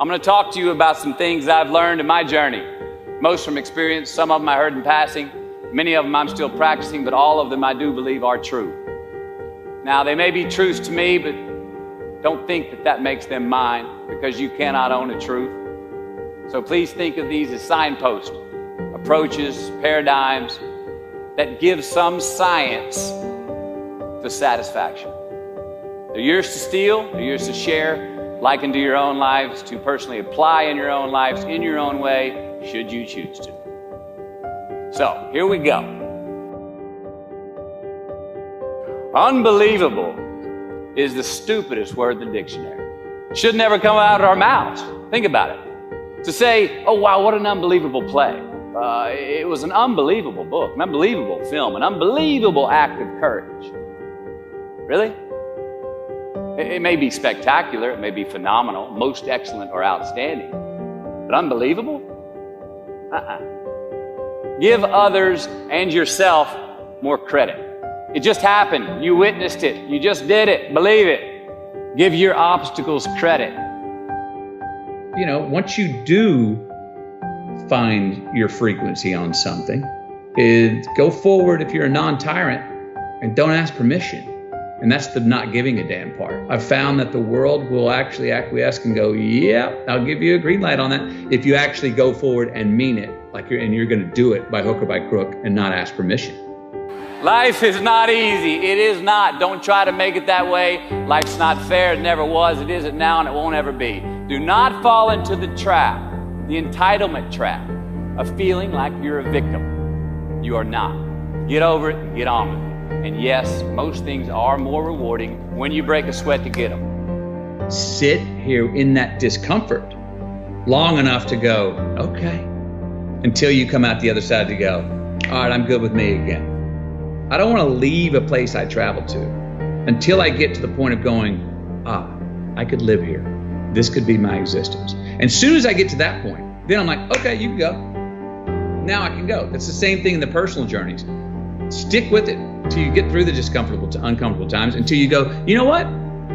I'm going to talk to you about some things I've learned in my journey. Most from experience, some of them I heard in passing. Many of them I'm still practicing, but all of them I do believe are true. Now, they may be truths to me, but don't think that that makes them mine, because you cannot own a truth. So please think of these as signposts, approaches, paradigms that give some science to satisfaction. They're yours to steal, they're yours to share, likened to your own lives, to personally apply in your own lives, in your own way, should you choose to. So, here we go. Unbelievable is the stupidest word in the dictionary. It should never come out of our mouths. Think about it. To say, oh wow, what an unbelievable play. It was an unbelievable book, an unbelievable film, an unbelievable act of courage. Really? It may be spectacular, it may be phenomenal, most excellent or outstanding, but unbelievable? Give others and yourself more credit. It just happened. You witnessed it. You just did it. Believe it. Give your obstacles credit. You know, once you do find your frequency on something, go forward if you're a non-tyrant and don't ask permission. And that's the not giving a damn part. I've found that the world will actually acquiesce and go, yeah, I'll give you a green light on that, if you actually go forward and mean it, and you're gonna do it by hook or by crook and not ask permission. Life is not easy. It is not. Don't try to make it that way. Life's not fair. It never was. It isn't now, and it won't ever be. Do not fall into the trap, the entitlement trap, of feeling like you're a victim. You are not. Get over it and get on with it. And yes, most things are more rewarding when you break a sweat to get them. Sit here in that discomfort long enough to go, okay, until you come out the other side to go, all right, I'm good with me again. I don't want to leave a place I traveled to until I get to the point of going, I could live here. This could be my existence. And as soon as I get to that point, then I'm like, okay, you can go. Now I can go. That's the same thing in the personal journeys. Stick with it until you get through the discomfortable to uncomfortable times, until you go, you know what?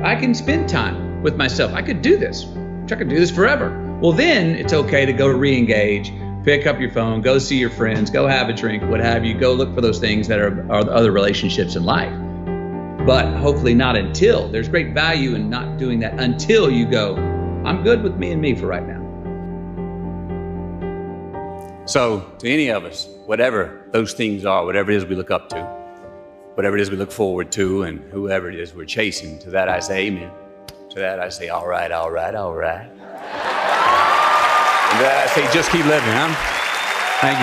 I can spend time with myself. I could do this. I could do this forever. Well, then it's okay to go to re-engage, pick up your phone, go see your friends, go have a drink, what have you, go look for those things that are other relationships in life. But hopefully not until. There's great value in not doing that until you go, I'm good with me and me for right now. So, to any of us, whatever those things are, whatever it is we look up to, whatever it is we look forward to, and whoever it is we're chasing, to that I say amen. To that I say, all right, all right, all right. And to that I say, just keep living, huh? Thank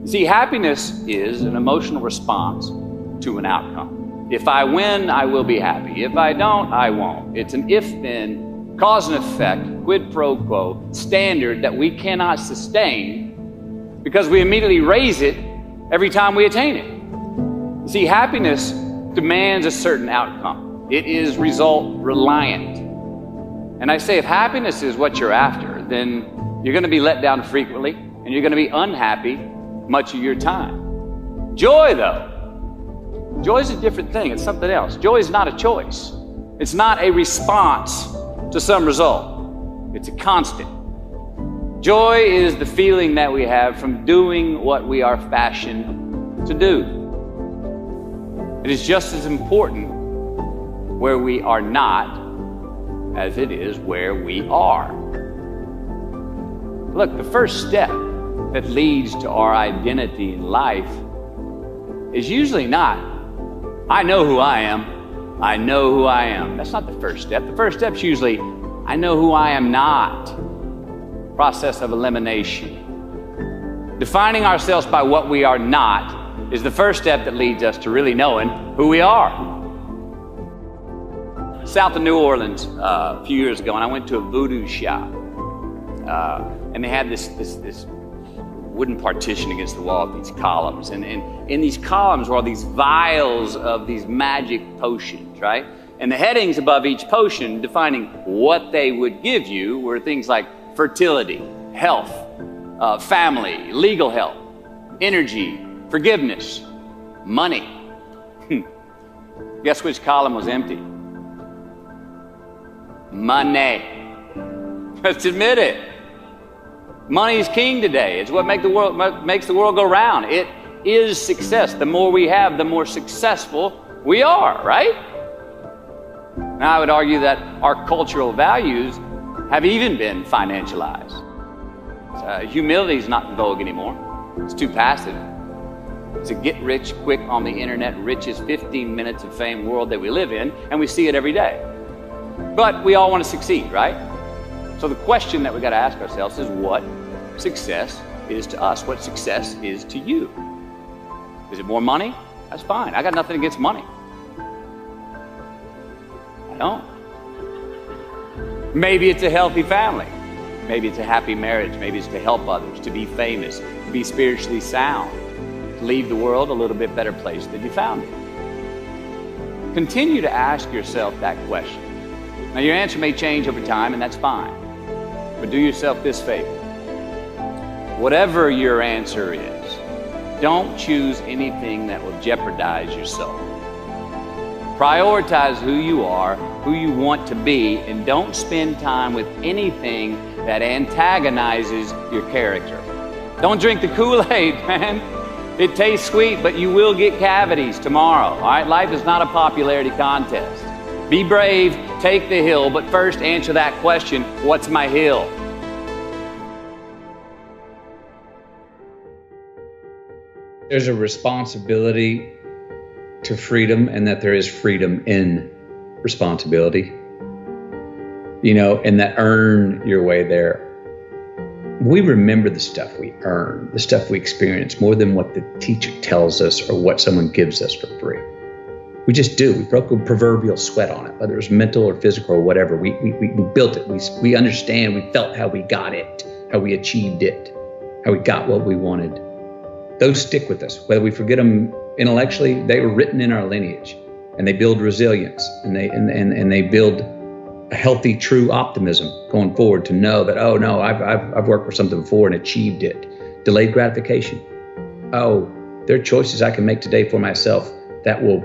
you. See, happiness is an emotional response to an outcome. If I win, I will be happy. If I don't, I won't. It's an if-then, cause and effect, quid pro quo standard that we cannot sustain because we immediately raise it every time we attain it. See, happiness demands a certain outcome. It is result reliant. And I say, if happiness is what you're after, then you're going to be let down frequently and you're going to be unhappy much of your time. Joy, though, joy is a different thing. It's something else. Joy is not a choice. It's not a response to some result. It's a constant. Joy is the feeling that we have from doing what we are fashioned to do. It is just as important where we are not as it is where we are. Look, the first step that leads to our identity in life is usually not, I know who I am. I know who I am. That's not the first step. The first step's usually, I know who I am not. Process of elimination. Defining ourselves by what we are not is the first step that leads us to really knowing who we are. South of New Orleans a few years ago, and I went to a voodoo shop, and they had this wooden partition against the wall with these columns, and in these columns were all these vials of these magic potions, right? And the headings above each potion defining what they would give you were things like fertility, health, family, legal help, energy, forgiveness, money. Guess which column was empty? Money. Let's admit it. Money is king today. It's what makes the world go round. It is success. The more we have, the more successful we are, right? Now, I would argue that our cultural values have even been financialized. Humility is not in vogue anymore. It's too passive. It's a get-rich-quick on the internet, richest 15 minutes of fame world that we live in, and we see it every day. But we all want to succeed, right? So the question that we got to ask ourselves is what success is to us, what success is to you. Is it more money? That's fine. I got nothing against money. I don't. Maybe it's a healthy family. Maybe it's a happy marriage. Maybe it's to help others, to be famous, to be spiritually sound, to leave the world a little bit better place than you found it. Continue to ask yourself that question. Now, your answer may change over time, and that's fine. But do yourself this favor. Whatever your answer is, don't choose anything that will jeopardize your soul. Prioritize who you are, who you want to be, and don't spend time with anything that antagonizes your character. Don't drink the Kool-Aid, man. It tastes sweet, but you will get cavities tomorrow, all right? Life is not a popularity contest. Be brave, take the hill, but first answer that question, what's my hill? There's a responsibility to freedom, and that there is freedom in responsibility. You know, and that earn your way there. We remember the stuff we earn, the stuff we experience, more than what the teacher tells us or what someone gives us for free. We just do. We broke a proverbial sweat on it, whether it was mental or physical or whatever. We built it. We understand. We felt how we got it, how we achieved it, how we got what we wanted. Those stick with us. Whether we forget them intellectually, they were written in our lineage, and they build resilience, and they build a healthy, true optimism going forward to know that, oh no, I've worked for something before and achieved it. Delayed gratification. Oh, there are choices I can make today for myself that will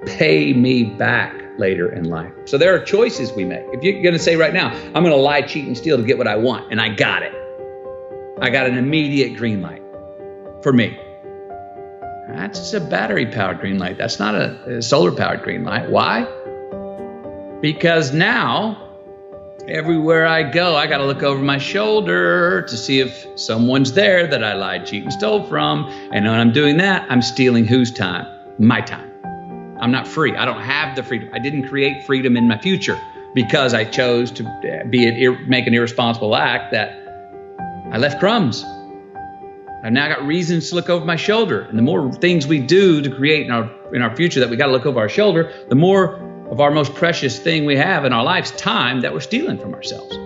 pay me back later in life. So there are choices we make. If you're going to say right now, I'm going to lie, cheat, and steal to get what I want, and I got it. I got an immediate green light for me. That's just a battery-powered green light. That's not a solar-powered green light. Why? Because now, everywhere I go, I got to look over my shoulder to see if someone's there that I lied, cheated, and stole from. And when I'm doing that, I'm stealing whose time? My time. I'm not free. I don't have the freedom. I didn't create freedom in my future because I chose to make an irresponsible act that I left crumbs. I've now got reasons to look over my shoulder. And the more things we do to create in our future that we got to look over our shoulder, the more of our most precious thing we have in our lives, time, that we're stealing from ourselves.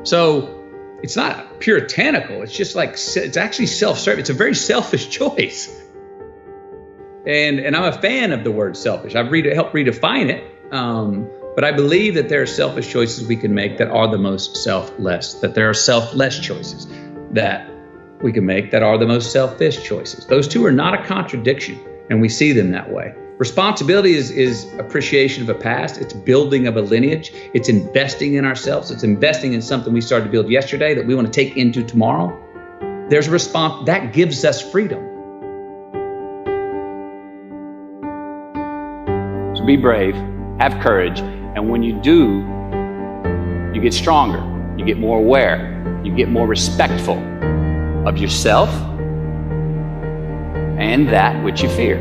So it's not puritanical. It's just like, it's actually self-serving. It's a very selfish choice. And I'm a fan of the word selfish. I've helped redefine it. But I believe that there are selfish choices we can make that are the most selfless, that there are selfless choices that we can make that are the most selfish choices. Those two are not a contradiction, and we see them that way. Responsibility is appreciation of a past. It's building of a lineage. It's investing in ourselves. It's investing in something we started to build yesterday that we want to take into tomorrow. There's a response that gives us freedom. So be brave, have courage, and when you do, you get stronger, you get more aware, you get more respectful of yourself and that which you fear.